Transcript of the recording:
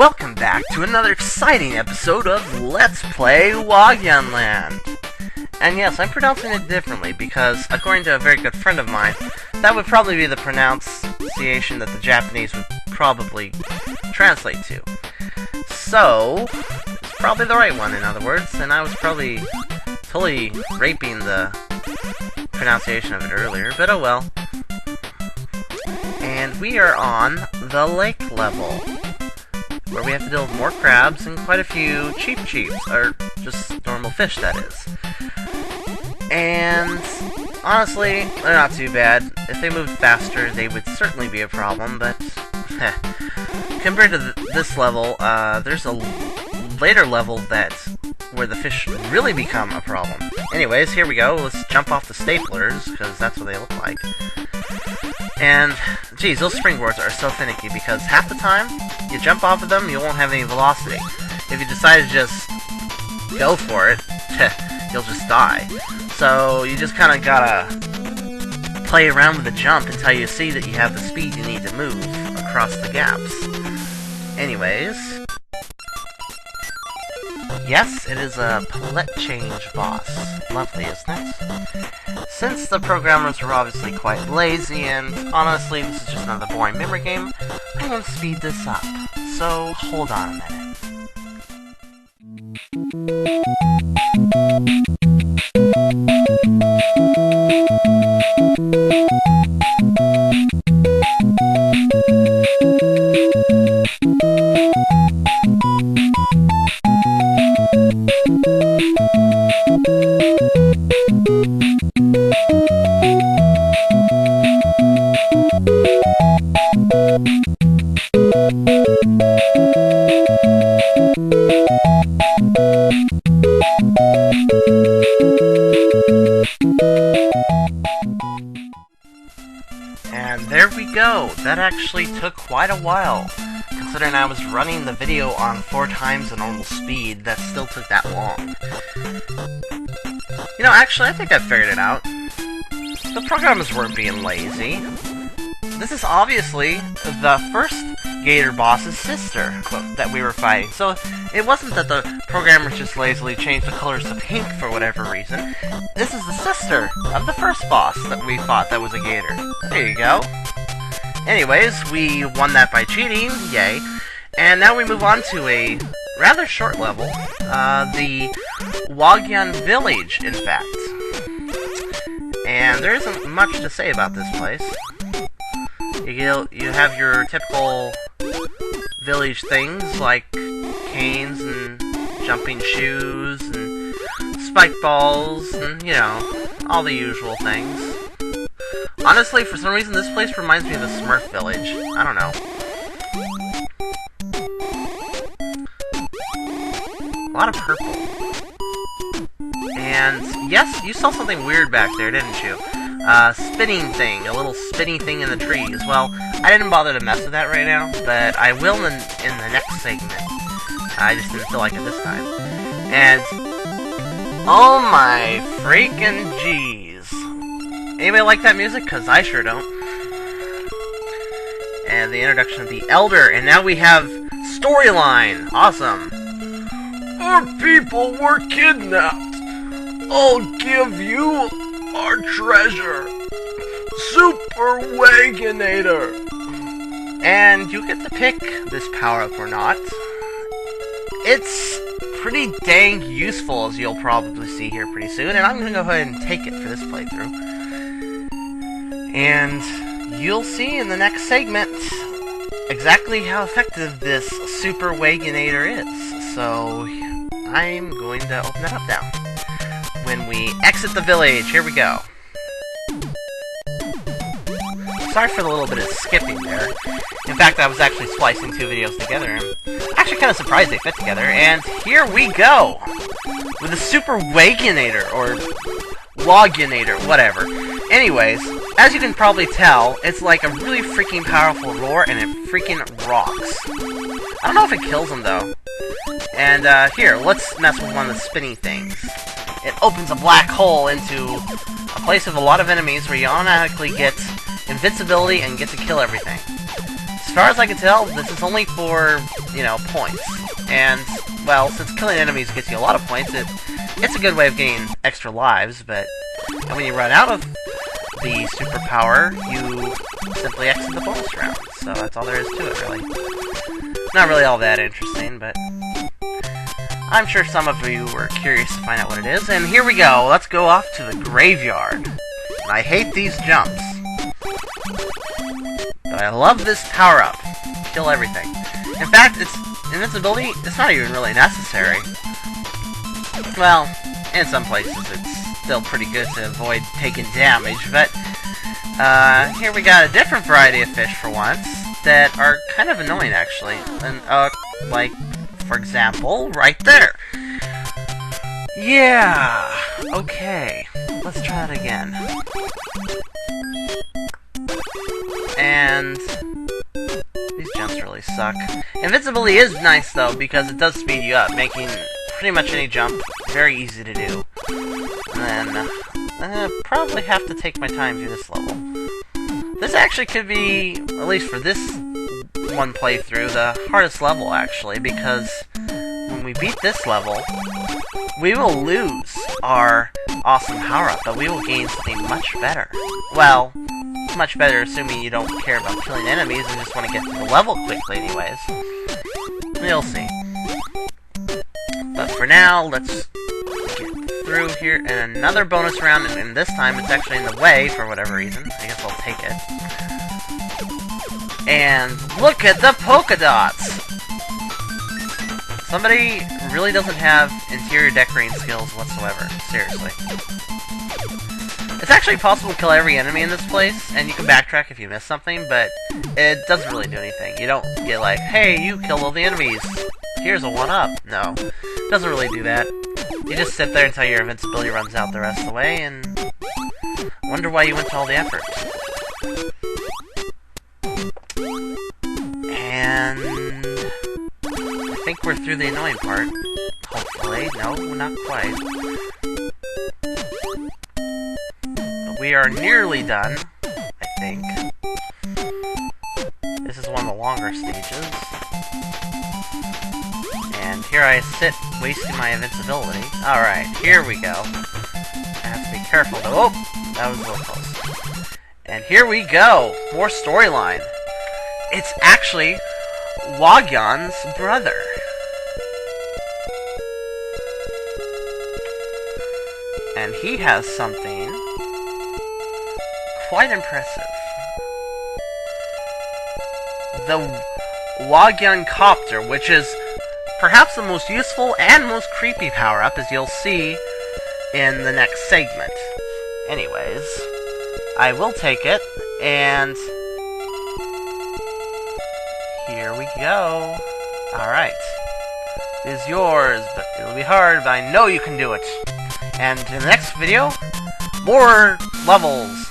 welcome back to another exciting episode of Let's Play Wagyan Land. And yes, I'm pronouncing it differently because, according to a very good friend of mine, that would probably be the pronunciation that the Japanese would probably translate to. So, it's probably the right one, in other words, and I was probably totally raping the pronunciation of it earlier, but oh well. And we are on the lake level, where we have to deal with more crabs and quite a few cheeps, or just normal fish, that is. And honestly, they're not too bad. If they moved faster, they would certainly be a problem, but compared to this level, there's a later level where the fish really become a problem. Anyways, here we go. Let's jump off the staplers, because that's what they look like. And, geez, those springboards are so finicky, because half the time, you jump off of them, you won't have any velocity. If you decide to just go for it, you'll just die. So, you just kind of gotta play around with the jump until you see that you have the speed you need to move across the gaps. Anyways, yes, it is a palette change boss. Lovely, isn't it? Since the programmers were obviously quite lazy, and honestly, this is just another boring memory game, I'm going to speed this up. So, hold on a minute. And there we go. That actually took quite a while. Considering I was running the video on 4 times the normal speed, that still took that long. You know, actually, I think I figured it out. The programmers weren't being lazy. This is obviously the first Gator boss's sister that we were fighting. So it wasn't that the programmers just lazily changed the colors to pink for whatever reason. This is the sister of the first boss that we fought that was a Gator. There you go. Anyways, we won that by cheating, yay. And now we move on to a rather short level, the Wagyan village, in fact. And there isn't much to say about this place. You have your typical village things like canes and jumping shoes and spike balls and, you know, all the usual things. Honestly, for some reason, this place reminds me of the Smurf village. I don't know. A lot of purple. And, yes, you saw something weird back there, didn't you? Spinning thing, a little spinny thing in the trees. Well, I didn't bother to mess with that right now, but I will in the next segment. I just didn't feel like it this time. And, oh my freaking jeez. Anybody like that music? Because I sure don't. And the introduction of the Elder, and now we have storyline. Awesome. Our people were kidnapped. I'll give you our treasure, Super Waganator. And you get to pick this power-up or not. It's pretty dang useful, as you'll probably see here pretty soon, and I'm going to go ahead and take it for this playthrough. And you'll see in the next segment exactly how effective this Super Waganator is. So I'm going to open that up now. When we exit the village, here we go. Sorry for the little bit of skipping there. In fact, I was actually splicing 2 videos together. I'm actually kind of surprised they fit together. And here we go! With the Super Waganator, or Wagyanator, whatever. Anyways, as you can probably tell, it's like a really freaking powerful roar, and it freaking rocks. I don't know if it kills them, though. And, here, let's mess with one of the spinny things. It opens a black hole into a place of a lot of enemies where you automatically get invincibility and get to kill everything. as far as I can tell, this is only for, you know, points. And, well, since killing enemies gets you a lot of points, it's a good way of getting extra lives, but when you run out of the superpower, you simply exit the bonus round. So that's all there is to it, really. Not really all that interesting, but I'm sure some of you were curious to find out what it is. And here we go. Let's go off to the graveyard. I hate these jumps. But I love this power-up. Kill everything. In fact, its invincibility, it's not even really necessary. Well, in some places it's still pretty good to avoid taking damage, but here we got a different variety of fish for once that are kind of annoying, actually. And, like, for example, right there. Yeah! Okay. Let's try it again. And these jumps really suck. Invincibility is nice, though, because it does speed you up, making pretty much any jump very easy to do. And then, I probably have to take my time through this level. This actually could be, at least for this one playthrough, the hardest level, actually, because when we beat this level, we will lose our awesome power-up, but we will gain something much better. Well, much better assuming you don't care about killing enemies and just want to get through the level quickly anyways. We'll see. But for now, let's get through here in another bonus round, and this time it's actually in the way for whatever reason. I guess I'll take it. And look at the polka dots! Somebody really doesn't have interior decorating skills whatsoever. Seriously. It's actually possible to kill every enemy in this place, and you can backtrack if you miss something, but it doesn't really do anything. You don't get like, hey, you killed all the enemies, here's a 1-up. No, it doesn't really do that. You just sit there until your invincibility runs out the rest of the way, and wonder why you went to all the effort. And I think we're through the annoying part. Hopefully. No, not quite. We are nearly done, I think. This is one of the longer stages. And here I sit, wasting my invincibility. Alright, here we go. I have to be careful though. Oh, that was a little close. And here we go! More storyline. It's actually Wagyan's brother. And he has something quite impressive. The Wagyan Copter, which is perhaps the most useful and most creepy power-up, as you'll see in the next segment. Anyways, I will take it, and here we go. Alright. It is yours, but it'll be hard, but I know you can do it. And in the next video, more levels.